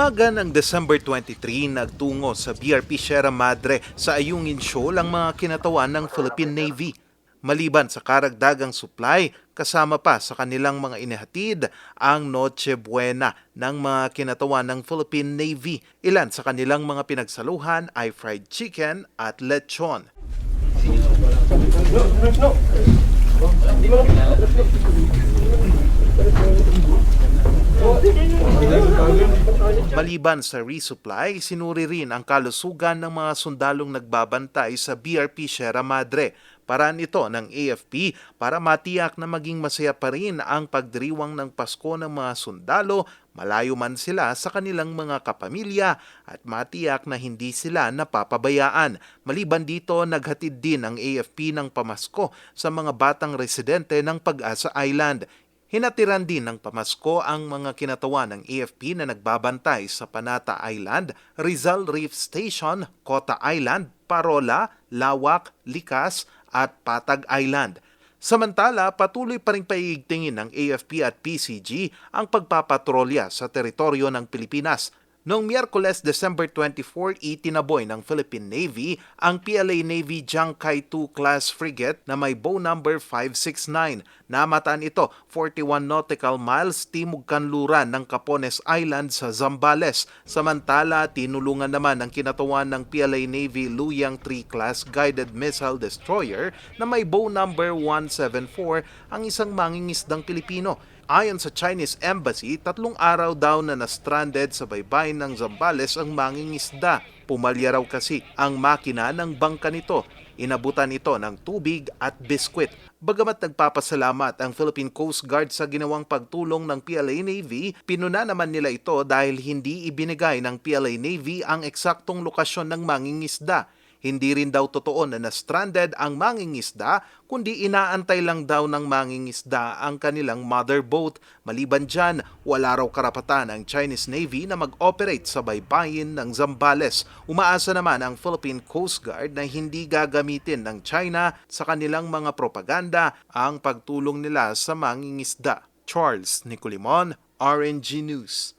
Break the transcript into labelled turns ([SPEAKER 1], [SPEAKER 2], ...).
[SPEAKER 1] Umaga ng December 23, nagtungo sa BRP Sierra Madre sa Ayungin Shoal ang mga kinatawan ng Philippine Navy. Maliban sa karagdagang supply, kasama pa sa kanilang mga inihatid ang Noche Buena ng mga kinatawan ng Philippine Navy. Ilan sa kanilang mga pinagsaluhan ay fried chicken at lechon. Maliban sa resupply, sinuri rin ang kalusugan ng mga sundalong nagbabantay sa BRP Sierra Madre. Paraan ito ng AFP para matiyak na maging masaya pa rin ang pagdiriwang ng Pasko ng mga sundalo, malayo man sila sa kanilang mga kapamilya at matiyak na hindi sila napapabayaan. Maliban dito, naghatid din ang AFP ng pamasko sa mga batang residente ng Pag-asa Island. Hinatiran din ng pamasko ang mga kinatawan ng AFP na nagbabantay sa Panata Island, Rizal Reef Station, Cota Island, Parola, Lawak, Likas at Patag Island. Samantala, patuloy pa rin paiigtingin ng AFP at PCG ang pagpapatrolya sa teritoryo ng Pilipinas. Noong Miyerkules, December 24, itinaboy ng Philippine Navy ang PLA Navy Jiangkai II class frigate na may bow number 569. Namataan ito 41 nautical miles timog kanluran ng Capones Island sa Zambales. Samantala, tinulungan naman ang kinatawan ng PLA Navy Luyang III class guided missile destroyer na may bow number 174 ang isang mangingisdang Pilipino. Ayon sa Chinese Embassy, 3 araw daw na na-stranded sa baybayin ng Zambales ang mangingisda. Pumalya raw kasi ang makina ng bangka nito. Inabutan ito ng tubig at biskwit. Bagamat nagpapasalamat ang Philippine Coast Guard sa ginawang pagtulong ng PLA Navy, pinuna naman nila ito dahil hindi ibinigay ng PLA Navy ang eksaktong lokasyon ng mangingisda. Hindi rin daw totoo na na-stranded ang mangingisda, kundi inaantay lang daw ng mangingisda ang kanilang mother boat. Maliban dyan, wala raw karapatan ang Chinese Navy na mag-operate sa baybayin ng Zambales. Umaasa naman ang Philippine Coast Guard na hindi gagamitin ng China sa kanilang mga propaganda ang pagtulong nila sa mangingisda. Charles Nicolimon, RNG News.